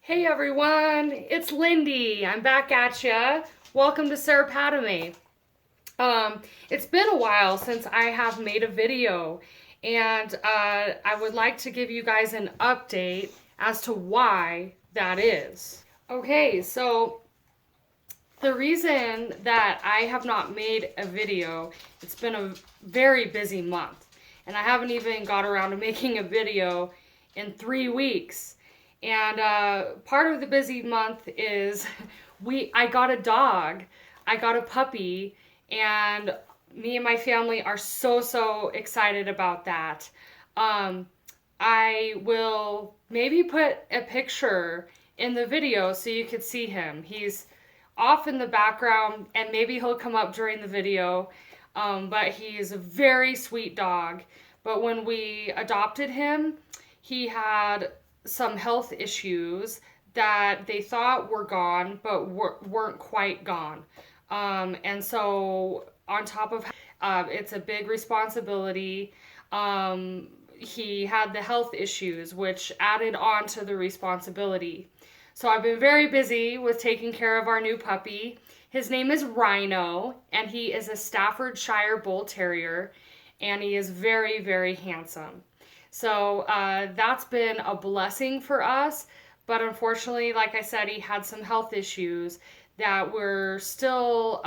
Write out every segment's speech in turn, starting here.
Hey everyone, it's Lindy. I'm back at ya. Welcome to Sarah Padame. It's been a while since I have made a video, and I would like to give you guys an update as to why that is. Okay, so the reason that I have not made a video, it's been a very busy month, and I haven't even got around to making a video in 3 weeks. And part of the busy month is I got a dog, I got a puppy, and me and my family are so excited about that. Um, I will maybe put a picture in the video so you could see him. He's off in the background, and maybe he'll come up during the video. But he's a very sweet dog. But when we adopted him, he had some health issues that they thought were gone, but weren't quite gone. And so, on top of it's a big responsibility. He had the health issues, which added on to the responsibility. So I've been very busy with taking care of our new puppy. His name is Rhino, and he is a Staffordshire Bull Terrier, and he is very handsome. So that's been a blessing for us, but unfortunately, like I said, he had some health issues that we're still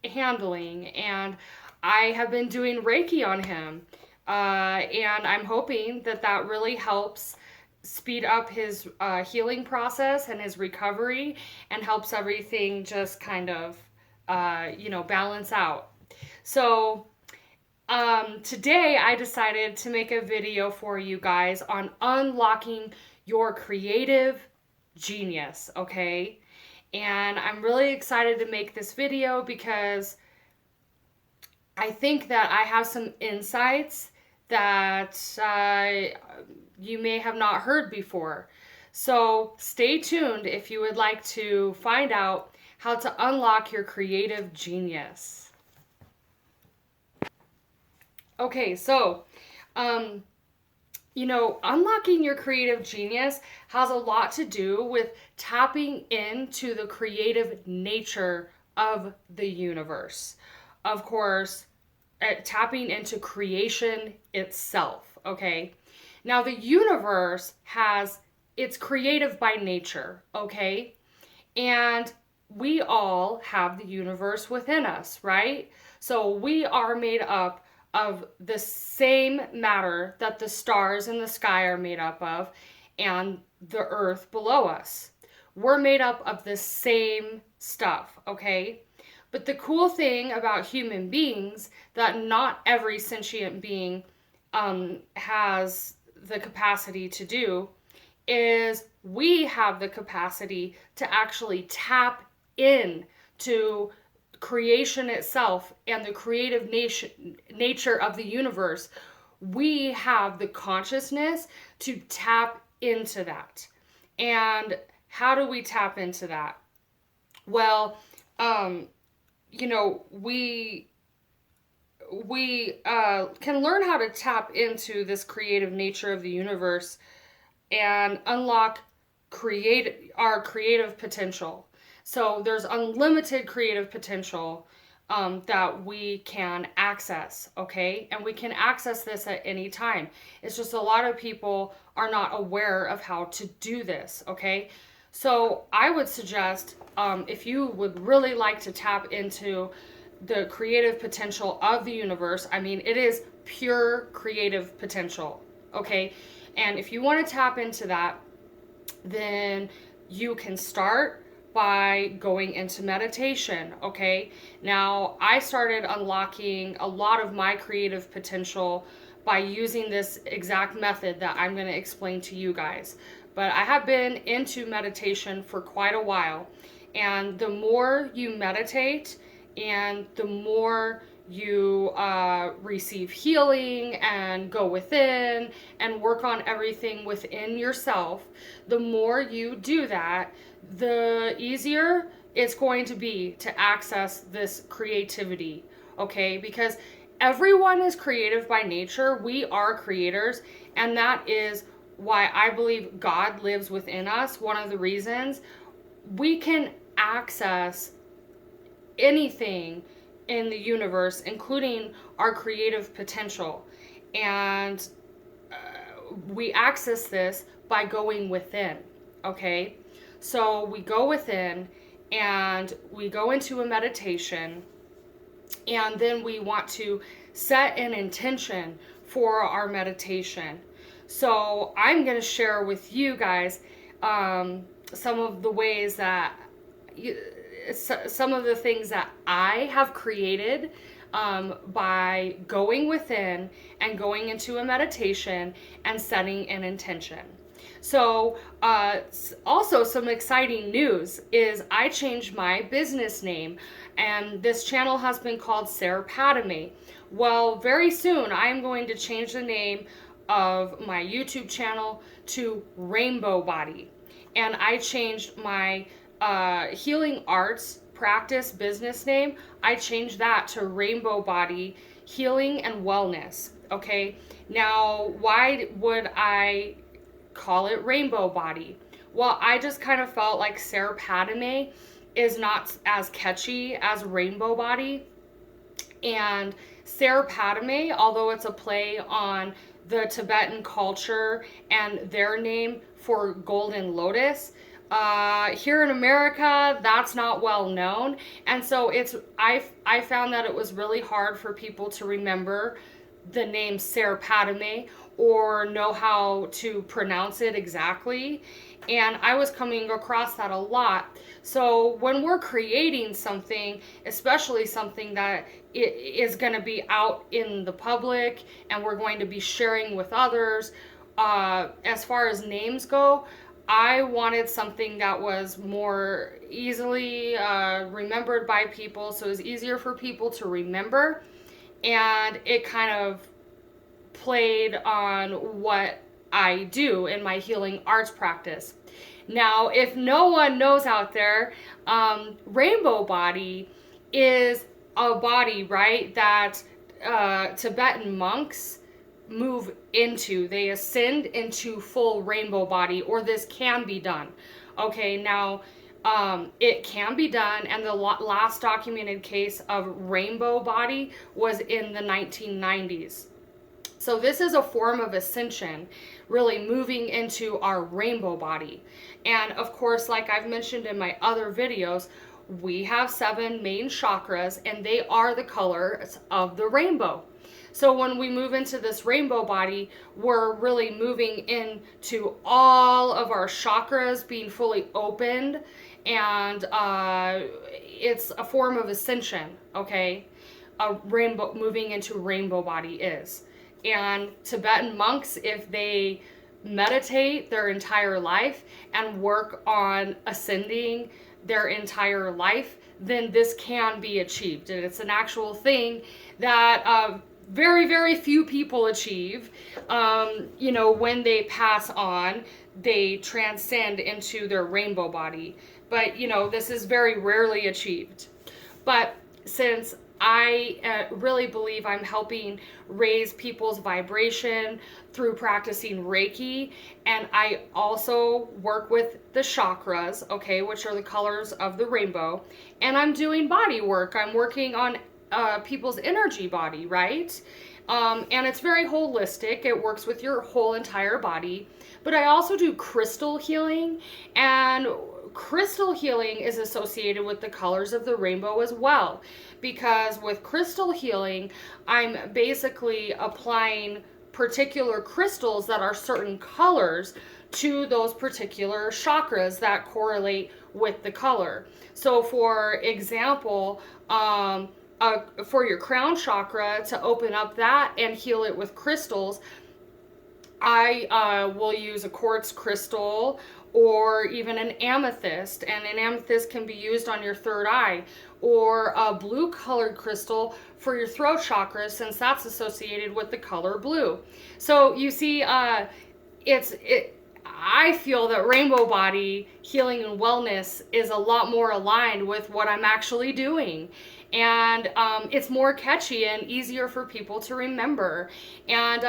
handling, and I have been doing Reiki on him, and I'm hoping that that really helps speed up his healing process and his recovery, and helps everything just kind of, balance out. So today I decided to make a video for you guys on unlocking your creative genius, okay? And I'm really excited to make this video because I think that I have some insights that you may have not heard before. So stay tuned if you would like to find out how to unlock your creative genius. Okay, so, unlocking your creative genius has a lot to do with tapping into the creative nature of the universe. Of course, tapping into creation itself, okay? Now, the universe it's creative by nature, okay? And we all have the universe within us, right? So we are made up of the same matter that the stars in the sky are made up of, and the earth below us. We're made up of the same stuff, okay? But the cool thing about human beings that not every sentient being has the capacity to do is we have the capacity to actually tap in to creation itself and the creative nature of the universe. We have the consciousness to tap into that. And how do we tap into that? Well, we can learn how to tap into this creative nature of the universe and unlock our creative potential. So there's unlimited creative potential that we can access, okay? And we can access this at any time. It's just a lot of people are not aware of how to do this, okay? So I would suggest, if you would really like to tap into the creative potential of the universe, I mean, it is pure creative potential, okay? And if you want to tap into that, then you can start by going into meditation, okay? Now, I started unlocking a lot of my creative potential by using this exact method that I'm going to explain to you guys. But I have been into meditation for quite a while, and the more you meditate and the more you receive healing and go within and work on everything within yourself, the more you do that, the easier it's going to be to access this creativity, okay? Because everyone is creative by nature. We are creators, and that is why I believe God lives within us, one of the reasons, we can access anything in the universe, including our creative potential. And we access this by going within, okay? So we go within and we go into a meditation, and then we want to set an intention for our meditation. So I'm going to share with you guys some of the ways that, some of the things that I have created by going within and going into a meditation and setting an intention. So also some exciting news is I changed my business name, and this channel has been called Sarah Padame. Well, very soon I am going to change the name of my YouTube channel to Rainbow Body. And I changed my healing arts practice business name. I changed that to Rainbow Body Healing and Wellness. Okay, now why would I call it Rainbow Body? Well, I just kind of felt like Sarah Padame is not as catchy as Rainbow Body. And Sarah Padame, although it's a play on the Tibetan culture and their name for golden lotus, here in America, that's not well known. And so I found that it was really hard for people to remember the name Sarah Padame or know how to pronounce it exactly. And I was coming across that a lot. So when we're creating something, especially something that is going to be out in the public and we're going to be sharing with others, as far as names go, I wanted something that was more easily remembered by people, so it was easier for people to remember, and it kind of played on what I do in my healing arts practice. Now, if no one knows out there, Rainbow Body is a body, right, that Tibetan monks move into. They ascend into full rainbow body, or this can be done. Okay, now it can be done, and the last documented case of rainbow body was in the 1990s. So this is a form of ascension, really moving into our rainbow body. And of course, like I've mentioned in my other videos, we have 7 main chakras, and they are the colors of the rainbow. So when we move into this rainbow body, we're really moving into all of our chakras being fully opened, and it's a form of ascension, okay? A rainbow, moving into rainbow body is. And Tibetan monks, if they meditate their entire life and work on ascending their entire life, then this can be achieved. And it's an actual thing that very, very few people achieve. You know, when they pass on, they transcend into their rainbow body. But, you know, this is very rarely achieved. But since I really believe I'm helping raise people's vibration through practicing Reiki, and I also work with the chakras, okay, which are the colors of the rainbow, and I'm doing body work. I'm working on people's energy body, right? And it's very holistic. It works with your whole entire body. But I also do crystal healing, and crystal healing is associated with the colors of the rainbow as well, because with crystal healing, I'm basically applying particular crystals that are certain colors to those particular chakras that correlate with the color. So for example, for your crown chakra, to open up that and heal it with crystals, I will use a quartz crystal or even an amethyst, and an amethyst can be used on your third eye, or a blue colored crystal for your throat chakra, since that's associated with the color blue. So you see, I feel that rainbow body healing and wellness is a lot more aligned with what I'm actually doing. and it's more catchy and easier for people to remember. And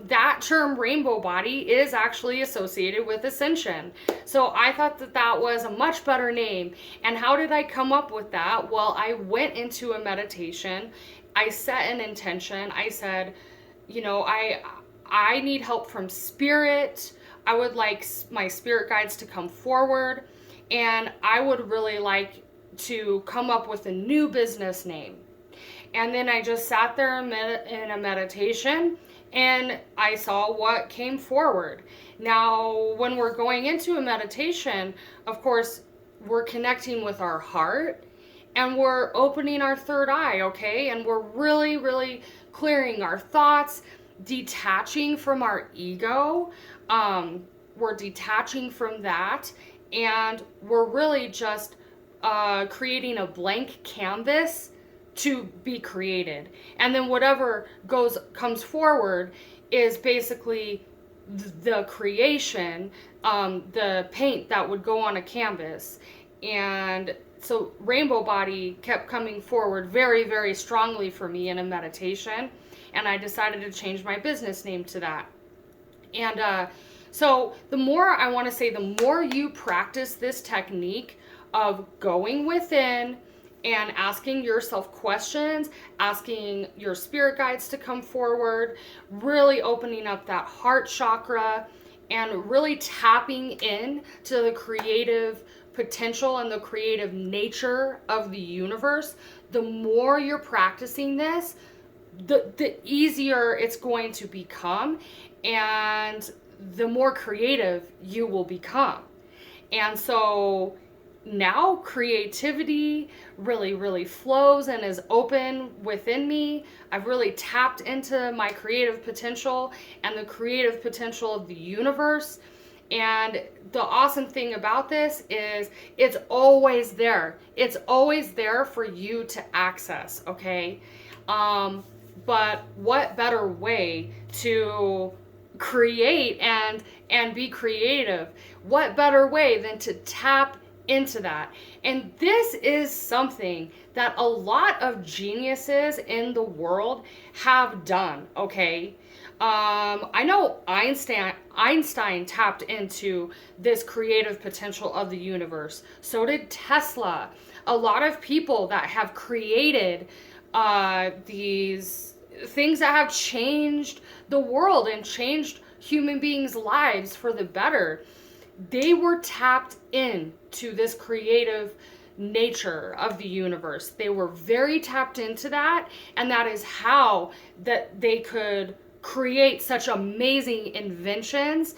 that term rainbow body is actually associated with Ascension. So I thought that that was a much better name. And how did I come up with that? Well, I went into a meditation. I set an intention. I said, you know, I need help from spirit. I would like my spirit guides to come forward, and I would really like to come up with a new business name. And then I just sat there in a meditation, and I saw what came forward. Now, when we're going into a meditation, of course, we're connecting with our heart, and we're opening our third eye, okay? And we're really, really clearing our thoughts, detaching from our ego. We're detaching from that, and we're really just creating a blank canvas to be created. And then whatever comes forward is basically the creation, the paint that would go on a canvas. And so rainbow body kept coming forward very, very strongly for me in a meditation, and I decided to change my business name to that. And so the more, I want to say, the more you practice this technique of going within and asking yourself questions, asking your spirit guides to come forward, really opening up that heart chakra, and really tapping in to the creative potential and the creative nature of the universe, the more you're practicing this, the easier it's going to become, and the more creative you will become. And so now creativity really, really flows and is open within me. I've really tapped into my creative potential and the creative potential of the universe. And the awesome thing about this is it's always there. It's always there for you to access, okay? But what better way to create and be creative? What better way than to tap into that? And this is something that a lot of geniuses in the world have done, okay? I know Einstein tapped into this creative potential of the universe. So did Tesla. A lot of people that have created these things that have changed the world and changed human beings' lives for the better, they were tapped into this creative nature of the universe. They were very tapped into that, and that is how that they could create such amazing inventions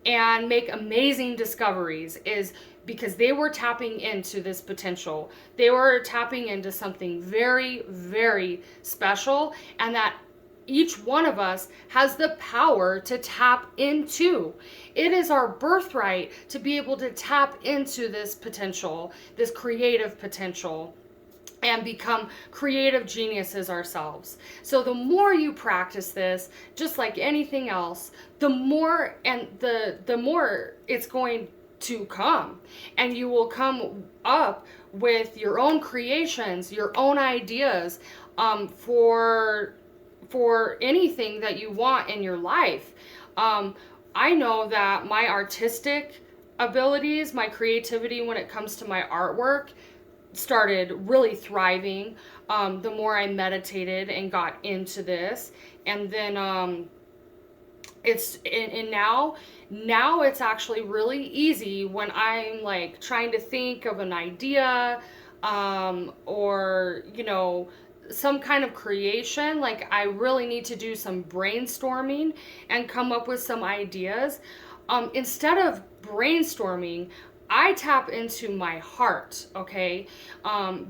and make amazing discoveries, is because they were tapping into this potential. They were tapping into something very, very special, and that each one of us has the power to tap into. It is our birthright to be able to tap into this potential, this creative potential, and become creative geniuses ourselves. So the more you practice this, just like anything else, the more and the more it's going to come, and you will come up with your own creations, your own ideas, for anything that you want in your life. I know that my artistic abilities, my creativity when it comes to my artwork, started really thriving the more I meditated and got into this. And then now it's actually really easy when I'm like trying to think of an idea, or some kind of creation. Like, I really need to do some brainstorming and come up with some ideas. Instead of brainstorming, I tap into my heart, okay?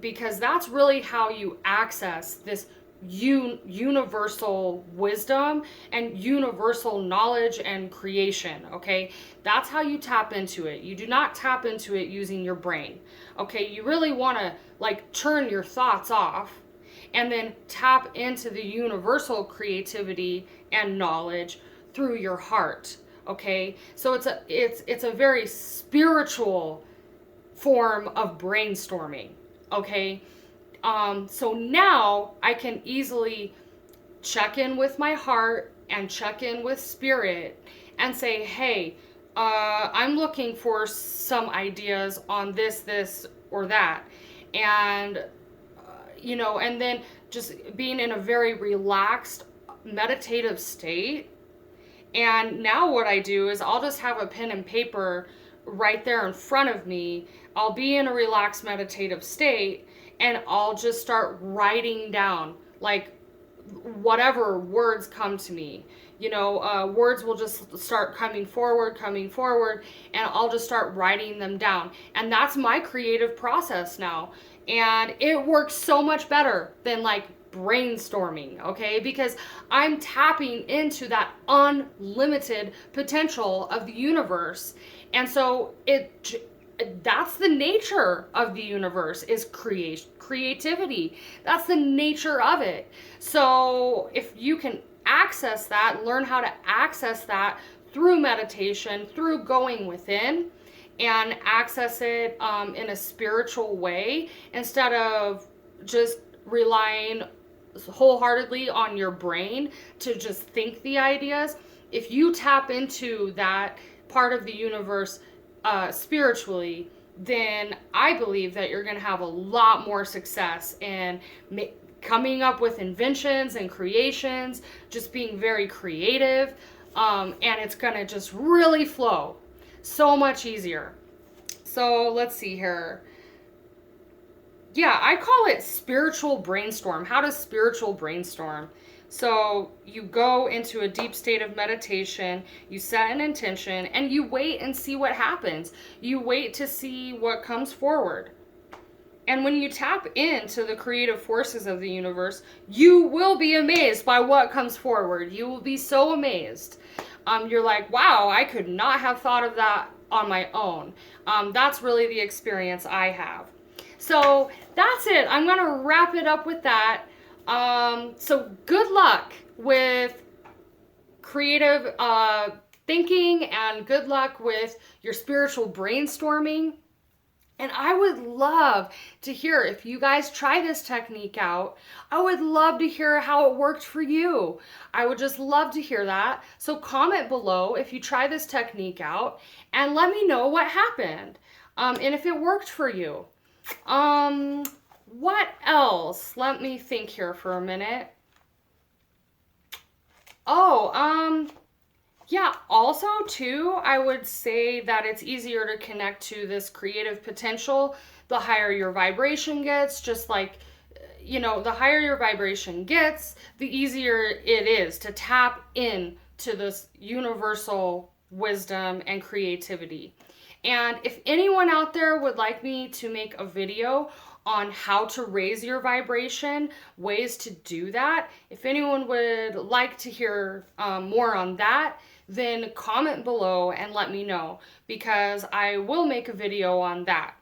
Because that's really how you access this universal wisdom and universal knowledge and creation, okay? That's how you tap into it. You do not tap into it using your brain, okay? You really want to like turn your thoughts off and then tap into the universal creativity and knowledge through your heart, okay? So it's a very spiritual form of brainstorming, okay? So now I can easily check in with my heart and check in with spirit and say, hey, I'm looking for some ideas on this, or that. And, and then just being in a very relaxed, meditative state. And now what I do is I'll just have a pen and paper right there in front of me. I'll be in a relaxed meditative state and I'll just start writing down like whatever words come to me. Words will just start coming forward, and I'll just start writing them down. And that's my creative process now. And it works so much better than like brainstorming, okay? Because I'm tapping into that unlimited potential of the universe. And so that's the nature of the universe, is creativity. That's the nature of it. So if you can access that, learn how to access that through meditation, through going within, and access it in a spiritual way instead of just relying wholeheartedly on your brain to just think the ideas. If you tap into that part of the universe spiritually, then I believe that you're going to have a lot more success in coming up with inventions and creations, just being very creative, and it's going to just really flow so much easier. So let's see here. Yeah, I call it spiritual brainstorm. How does spiritual brainstorm? So you go into a deep state of meditation, you set an intention, and you wait and see what happens. You wait to see what comes forward. And when you tap into the creative forces of the universe, you will be amazed by what comes forward. You will be so amazed. You're like, wow, I could not have thought of that on my own. That's really the experience I have. So that's it. I'm going to wrap it up with that. So good luck with creative thinking, and good luck with your spiritual brainstorming. And I would love to hear if you guys try this technique out. I would love to hear how it worked for you. I would just love to hear that. So comment below if you try this technique out and let me know what happened and if it worked for you. What else? Let me think here for a minute. Yeah, also too, I would say that it's easier to connect to this creative potential the higher your vibration gets. Just like, the higher your vibration gets, the easier it is to tap in to this universal wisdom and creativity. And if anyone out there would like me to make a video on how to raise your vibration, ways to do that, if anyone would like to hear more on that, then comment below and let me know, because I will make a video on that.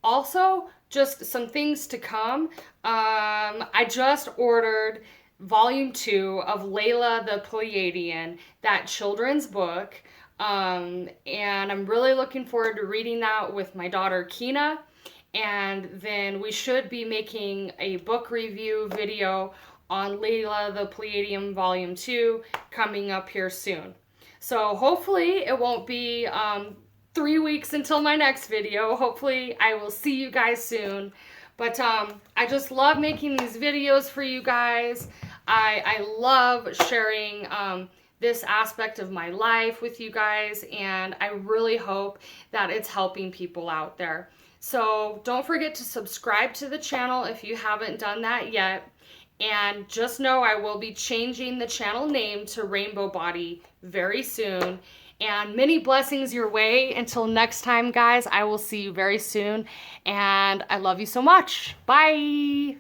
Also, just some things to come. I just ordered volume 2 of Layla the Pleiadian, that children's book. And I'm really looking forward to reading that with my daughter Kina. And then we should be making a book review video on Layla the Pleiadian volume 2 coming up here soon. So hopefully it won't be 3 weeks until my next video. Hopefully I will see you guys soon. But I just love making these videos for you guys. I love sharing this aspect of my life with you guys, and I really hope that it's helping people out there. So don't forget to subscribe to the channel if you haven't done that yet. And just know I will be changing the channel name to Rainbow Body very soon. And many blessings your way. Until next time, guys, I will see you very soon. And I love you so much. Bye.